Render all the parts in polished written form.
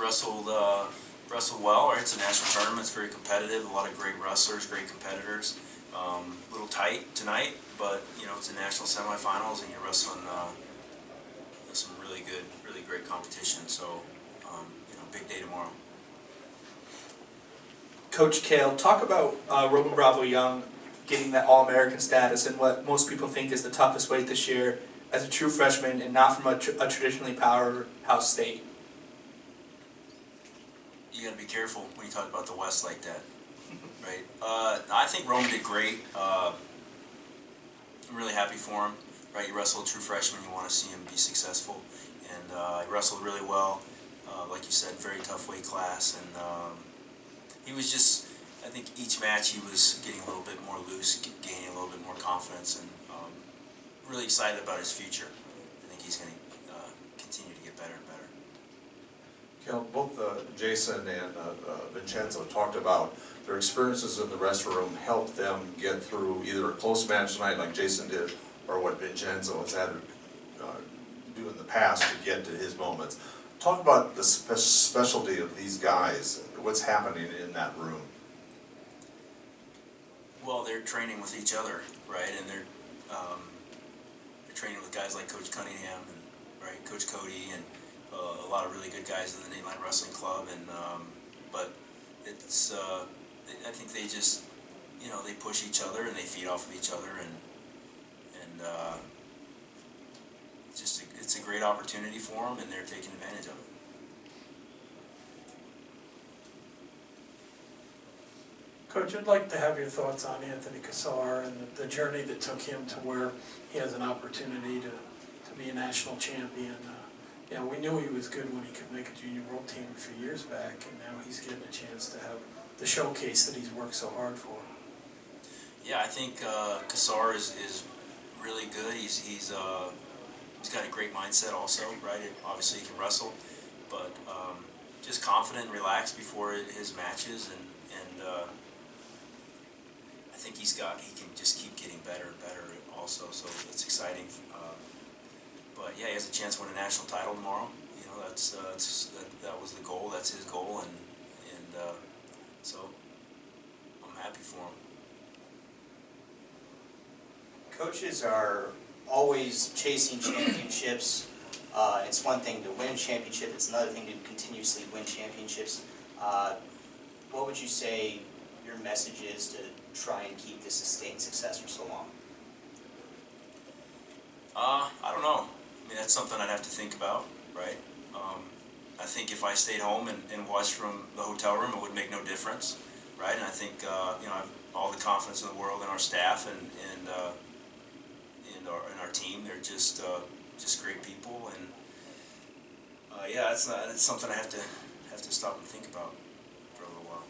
wrestled well. Right, it's a national tournament. It's very competitive. A lot of great wrestlers, great competitors. A little tight tonight, but it's a national semifinals, and you're wrestling some really good, really great competition. So big day tomorrow. Coach Cael, talk about Roman Bravo Young getting that All-American status and what most people think is the toughest weight this year as a true freshman and not from a traditionally powerhouse state. You got to be careful when you talk about the West like that, right? I think Roman did great. I'm really happy for him, right? You wrestle a true freshman, you want to see him be successful, and he wrestled really well. Like you said, very tough weight class, and he was just, I think each match he was getting a little bit more loose, gaining a little bit more confidence, and really excited about his future. I think he's going to continue to get better and better. Cael, both Jason and Vincenzo talked about their experiences in the restroom helped them get through either a close match tonight like Jason did, or what Vincenzo has had to do in the past to get to his moments. Talk about the specialty of these guys, what's happening in that room. Well, they're training with each other, right? And they're training with guys like Coach Cunningham and Coach Cody and a lot of really good guys in the Nittany Lions Wrestling Club. And but it's I think they just they push each other and they feed off of each other, and it's a great opportunity for them, and they're taking advantage of it. Coach, I'd like to have your thoughts on Anthony Cael and the journey that took him to where he has an opportunity to be a national champion. We knew he was good when he could make a junior world team a few years back, and now he's getting a chance to have the showcase that he's worked so hard for. Yeah, I think Cael is really good. He's got a great mindset also, right? Obviously he can wrestle, but just confident and relaxed before his matches, and I think he can just keep getting better and better also, so it's exciting. But yeah, he has a chance to win a national title tomorrow. That was the goal. That's his goal, and so I'm happy for him. Coaches are always chasing championships. It's one thing to win a championship, it's another thing to continuously win championships. What would you say your message is to try and keep this sustained success for so long? I don't know. I mean, that's something I'd have to think about, right? I think if I stayed home and watched from the hotel room, it would make no difference, right? And I think I have all the confidence in the world in our staff and our team. They're just great people, and yeah, it's something I have to stop and think about for a little while.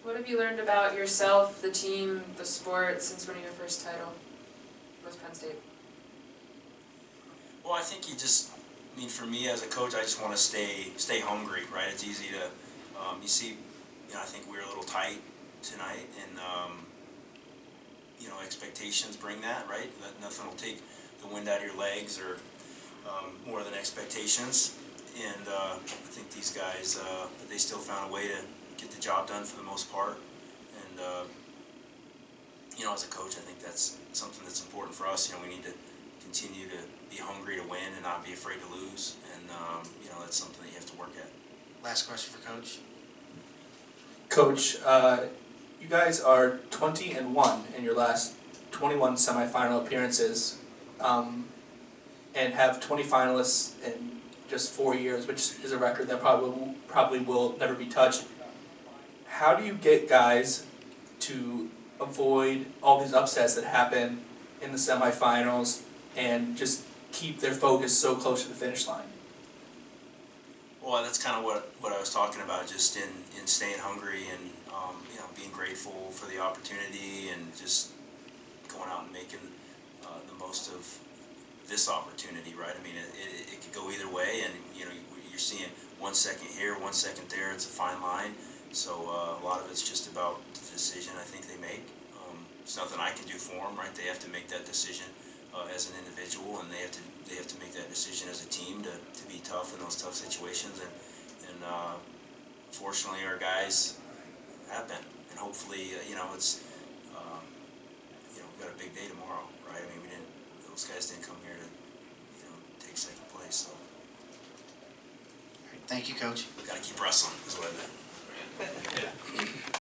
What have you learned about yourself, the team, the sport since winning your first title with Penn State? Well, I think for me as a coach, I just want to stay hungry, right? It's easy to, you see, I think we were a little tight tonight, and expectations bring that, right? Nothing will take the wind out of your legs or more than expectations. And I think these guys, they still found a way to get the job done for the most part. And as a coach, I think that's something that's important for us. We need to continue to be hungry to win and not be afraid to lose. And that's something that you have to work at. Last question for Coach. Coach, you guys are 20-1 in your last 21 semifinal appearances, and have 20 finalists in just 4 years, which is a record that probably will never be touched. How do you get guys to avoid all these upsets that happen in the semifinals and just keep their focus so close to the finish line? Well, that's kind of what I was talking about, just in staying hungry and being grateful for the opportunity and just going out and making the most of this opportunity, right? I mean, it could go either way, and you're seeing 1 second here, 1 second there. It's a fine line, so a lot of it's just about the decision I think they make. It's nothing I can do for them, right? They have to make that decision as an individual, and they have to make that decision as a team to be tough in those tough situations, and fortunately our guys have been, and hopefully it's we've got a big day tomorrow, right? I mean, those guys didn't come here to take second place, so Thank you, Coach. got to keep wrestling is what I meant.